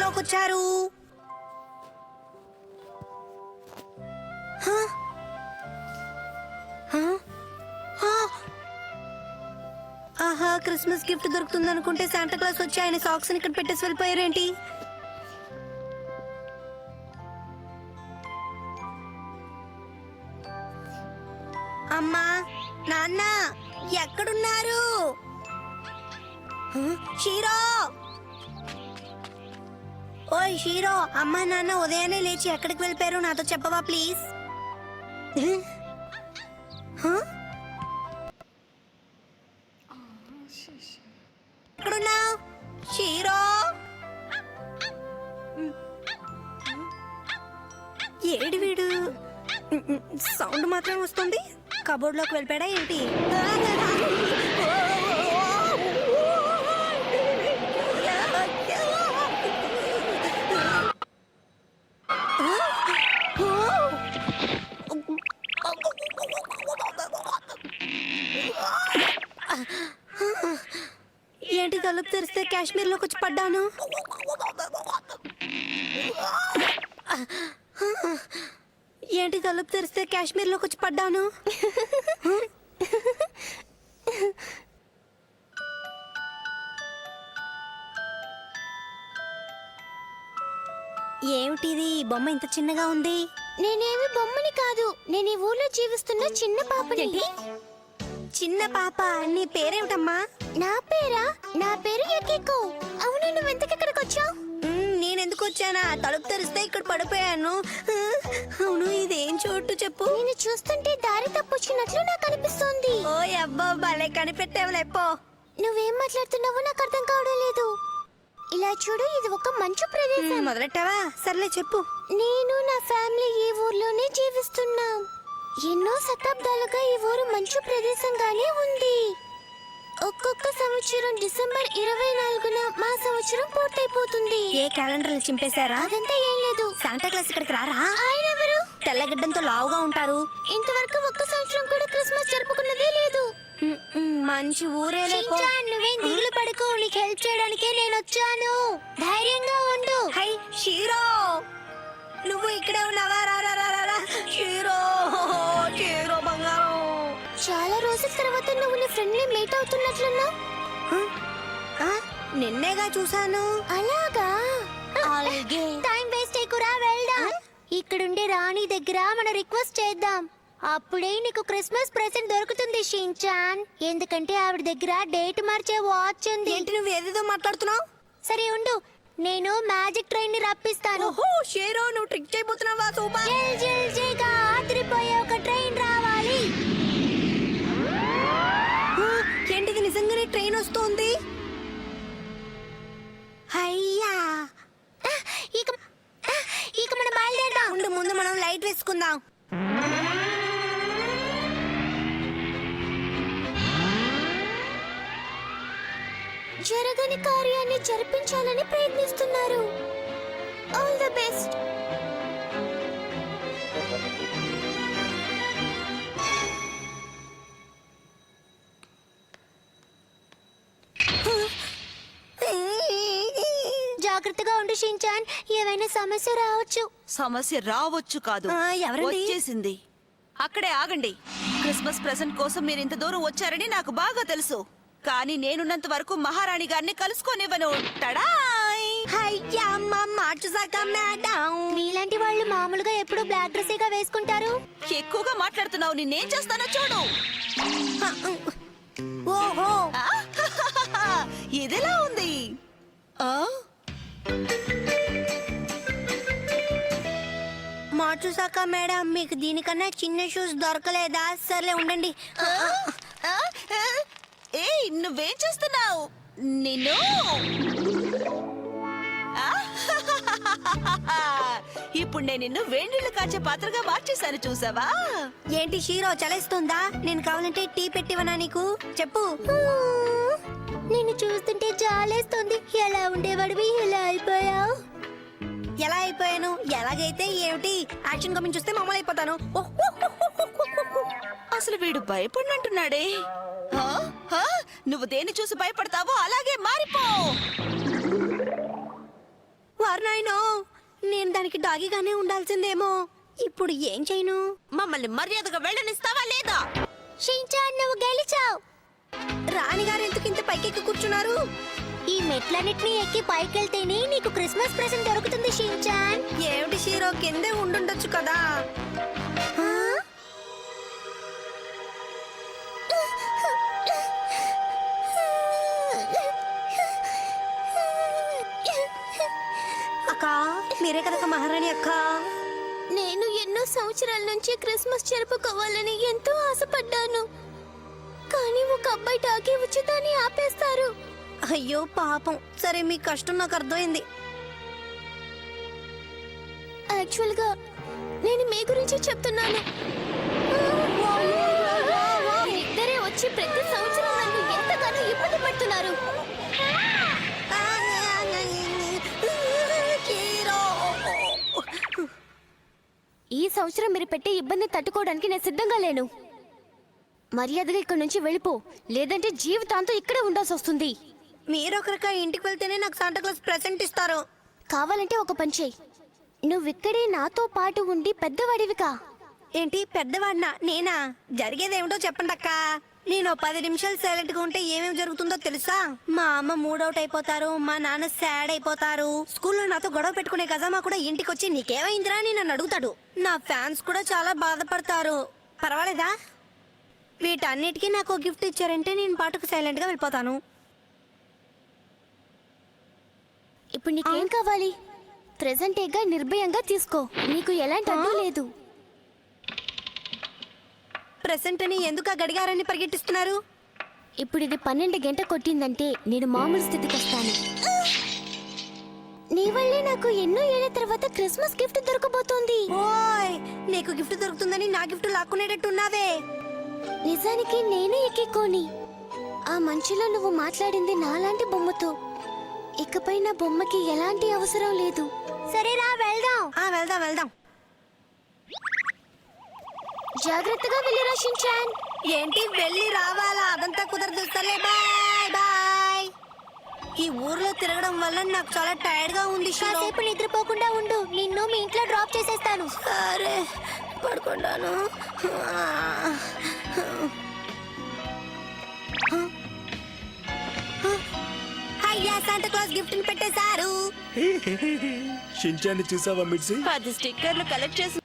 లోకి వచ్చారు? ఆహా, క్రిస్మస్ గిఫ్ట్ దొరుకుతుంది అనుకుంటే శాంటా క్లాస్ వచ్చి ఆయన సాక్స్ ఇక్కడ పెట్టేసి వెళ్ళిపోయారేంటి? అమ్మా, నాన్న ఎక్కడున్నారు? షీరో, ఓయ్ షీరో, అమ్మా నాన్న ఉదయాన్నే లేచి ఎక్కడికి వెళ్ళిపోయారు నాతో చెప్పవా ప్లీజ్? ఎక్కడున్నావు షీరో? ఏడి వీడు, సౌండ్ మాత్రం వస్తుంది. కబోర్డ్ లోకి వెళ్ళిపోయాడా ఏంటి? ఏంటి తలుపు తెరిస్తే కాశ్మీర్ లోకి వచ్చి పడ్డాను? ఏంటి తలుపు తెరిస్తే కాశ్మీర్ లోకి వచ్చి పడ్డాను? ఏమిటిది, బొమ్మ ఇంత చిన్నగా ఉంది? నేనేమి బొమ్మని కాదు, నేను ఈ ఊర్లో జీవిస్తున్న చిన్న పాపని. చిన్న పాప, నీ పేరేమిటమ్మా? నా పేరా? నా పేరు యకికో. అవును, నువ్వు ఎందుకు ఇక్కడికి వచ్చావు? నేనెందుకు వచ్చానా, తలుపు తెరిస్తే ఇక్కడ పడిపోయాను. అవును, ఇదేం చోటు చెప్పు. నేను చూస్తుంటే దారి తప్పొచ్చినట్లు నాకు అనిపిస్తోంది. ఓ అబ్బా, భలే కనిపెట్టావులేపో. నువ్వేం మాట్లాడుతున్నావో నాకు అర్థం కావడం లేదు. ఇలా చూడు, ఇది ఒక మంచు ప్రదేశం. మొదలెట్టావా? సర్లే చెప్పు. నేను నా ఫ్యామిలీ ఈ ఊర్లోనే జీవిస్తున్నాం. ఎన్నో శతాబ్దాలుగా ఈ ఊరు మంచు ప్రదేశంగానే ఉంది. ఒక్కొక్క సంవత్సరం డిసెంబర్ 24న మా సంవత్సరం పూర్తయిపోతుంది. ఏ క్యాలెండర్లు చింపేశారా? అదంతా ఏం లేదు. శాంటా క్లాస్ ఇక్కడికి రారా? ఆయన ఎవరు? తెల్లగడ్డంతో లావుగా ఉంటారు. ఇంతవరకు ఒక్క సంవత్సరం కూడా క్రిస్మస్ జరుపుకున్నదే లేదు. మంచి ఊరేలే. నువ్వేం దిగులు పడుకో, నీకు హెల్ప్ చేయడానికే నేను వచ్చాను. ధైర్యంగా ఉండు. హై షీరో, నువ్వు ఇక్కడే ఉన్నావా? రా షీరో, షీరో బంగారం. చాలా రోజుల తర్వాత నువ్వు నీ ఫ్రెండ్ ని మీట్ అవుతున్నట్లున్నావు. నిన్నేగా చూసాను. అలాగా? టైం వేస్ట్ చేయకురా, వెళ్దాం. ఇక్కడుండే రాణి దగ్గర మన రిక్వెస్ట్ చేద్దాం. అప్పుడే నీకు క్రిస్మస్ ప్రెజెంట్ దొరుకుతుంది షిన్చాన్. ఎందుకంటే ఆవిడ దగ్గర డేట్ మార్చే వాచ్ ఉంది. ఏంటి నువ్వు ఏదేదో మాట్లాడుతున్నావు? సరే ఉండు, నేను మ్యాజిక్ ట్రైన్ ని రప్పిస్తాను. షీరో, నువ్వు ట్రిక్ చేయబోతున్నావా? సూపర్. జల్జల్జీగా ఆదిరిపోయే ఒక ట్రైన్ రావాలి. ఏంటిది, నిజంగానే ట్రైన్ వస్తుంది? అయ్యా, ఇక మనం బయలుదేరదాం. ముందు మనం లైట్ వేసుకుందాం. జరగని కార్యాన్ని జరిపించాలని ప్రయత్నిస్తున్నారు. All the best. జాగ్రత్తగా ఉండు షిన్చాన్, ఏమైనా సమస్య రావచ్చు. సమస్య రావచ్చు కాదు, ఎవరండి? వచ్చేసింది. అక్కడే ఆగండి. క్రిస్మస్ ప్రెజెంట్ కోసం మీరు ఇంత దూరం వచ్చారని నాకు బాగా తెలుసు. కానీ నేనున్నంత వరకు మహారాణి గారిని కలుసుకోనివ్వను. మీలాంటి వాళ్ళు మామూలుగా ఎప్పుడు బ్లాక్ డ్రెస్సేగా వేసుకుంటారు. ఎక్కువగా మాట్లాడుతున్నావు, నిన్నేం చేస్తానో చూడు. ఓహో, ఇదిలా ఉంది. మార్చుసాక మేడం, మీకు దీనికన్నా చిన్న షూస్ దొరకలేదా? సర్లే ఉండండి. ఏయ్, నువ్వేం చేస్తున్నావు? నిన్ను ఇప్పుడు నేను నిన్ను వేడిళ్ళు కాచే పాత్రగా మార్చేశాను, చూసావా? ఏంటి షీరో, చలేస్తుందా? నేను కావాలంటే టీ పెట్టివనా నీకు? చెప్పు. నిన్ను చూస్తుంటే జాలేస్తుంది. ఎలా ఉండేవాడివి, ఎలా అయిపోయావు? ఎలా అయిపోయాను? ఎలాగైతే ఏమిటి, యాక్షన్ కామెంట్ చూస్తే మామూలు అయిపోతాను. అసలు వీడు భయపడినంటున్నాడే. నువ్వు దేన్ని చూసి భయపడతావో అలాగే మారిపో. వారు నేను దానికి డాగీగానే ఉండాల్సిందేమో. ఇప్పుడు ఏం చేయను? మమ్మల్ని మర్యాదగా వెళ్ళనిస్తావా లేదా? షించాన్ నువ్వు గెలిచావు. రాణిగారు ఎందుకు ఇంత పైకెక్కి కూర్చున్నారు? ఈ మెట్లన్నిటిని ఎక్కి పైకెళ్తేనే నీకు క్రిస్మస్ ప్రెజెంట్ దొరుకుతుంది షించాన్. ఏమిటి షీరో, కిందే ఉండుండొచ్చు కదా. ఆ? అక్క, మీరే కదక్క మహారాణి అక్క. నేను ఎన్నో సంవత్సరాల నుంచి క్రిస్మస్ జరుపుకోవాలని ఎంతో ఆశపడ్డాను, కానీ ఒక అబ్బాయి టాకీ వచ్చి దాన్ని ఆపేస్తారు. అయ్యో పాపం. సరే, మీ కష్టం నాకు అర్థమైంది. యాక్చువల్ గా నేను మీ గురించి చెప్తున్నాను. ఇద్దరే వచ్చి ప్రతి సంవత్సరం నన్ను ఎంతగానో ఇబ్బంది పడుతున్నారు. ఈ సంవత్సరం మీరు పెట్టే ఇబ్బంది తట్టుకోవడానికి నేను సిద్ధంగా లేను. మర్యాదగా ఇక్కడి నుంచి వెళ్ళిపో, లేదంటే జీవితాంతం ఇక్కడే ఉండాల్సి వస్తుంది. మీరొకరిక ఇంటికి వెళ్తేనే నాకు శాంటా క్లాస్ ప్రెసెంట్ ఇస్తారు. కావాలంటే ఒక పని చేయి, నువ్విక్కడే నాతో పాటు ఉండి పెద్దవాడివికా. ఏంటి పెద్దవాడినా? నేనా? జరిగేదేమిటో చెప్పండి అక్క. నేను 10 నిమిషాలు సైలెంట్ గా ఉంటే ఏమేమి జరుగుతుందో తెలుసా? మా అమ్మ మూడౌట్ అయిపోతారు, మా నాన్న సాడ్ అయిపోతారు. స్కూల్లో నాతో గొడవ పెట్టుకునే కజామా కూడా ఇంటికి వచ్చి నీకేమైందిరా అని నన్ను అడుగుతాడు. నా ఫ్యాన్స్ కూడా చాలా బాధపడతారు. పర్వాలేదా? వీటన్నిటికీ నాకు ఒక గిఫ్ట్ ఇచ్చారంటే నేను పాటకు సైలెంట్ గా వెళ్ళిపోతాను. ఇప్పుడు నీకేం కావాలి? ప్రెజెంటేగా నిర్భయంగా తీసుకో, నీకు ఎలాంటి అడ్డు లేదు. ప్రెసెంట్ అని ఎందుకు ఆ గడిగారాన్ని పరిగెట్టిస్తున్నారు? ఇప్పుడు ఇది 12 గంట కొట్టిందంటే నేను మామూలు స్థితికి వస్తాను. నీ వల్లే నాకు ఎన్నో ఏళ్ల తర్వాత క్రిస్మస్ గిఫ్ట్ దొరకబోతోంది. ఓయ్, నీకు గిఫ్ట్ దొరుకుతుందని నా గిఫ్ట్ లాక్కునేటట్టున్నావే. నిజానికి నేనే ఎక్కికోని. ఆ మంచులో నువ్వు మాట్లాడింది నాలాంటి బొమ్మతో. ఇకపై నా బొమ్మకి ఎలాంటి అవసరం లేదు. సరేరా వెళ్దాం. వెళ్దాం వెళ్దాం. జాగ్రత్తగా వెళ్ళిరా షించాన్. ఏంటి వెళ్ళి రావాలా? అదంతా కుదరదు. సరే, బాయ్ బాయ్. ఈ ఊర్లో తిరగడం వల్ల నాకు చాలా టైర్డ్ గా ఉంది. కాసేపు నిద్రపోకుండా ఉండు, నిన్ను మీ ఇంట్లో డ్రాప్ చేసేస్తాను. సరే, పడుకుంటాను. అయ్యా, శాంటా క్లాస్ గిఫ్ట్ ని పెట్టేశారు. షించాన్ని చూసావా మిడ్సీ? 10 స్టిక్కర్లు కలెక్ట్ చేసి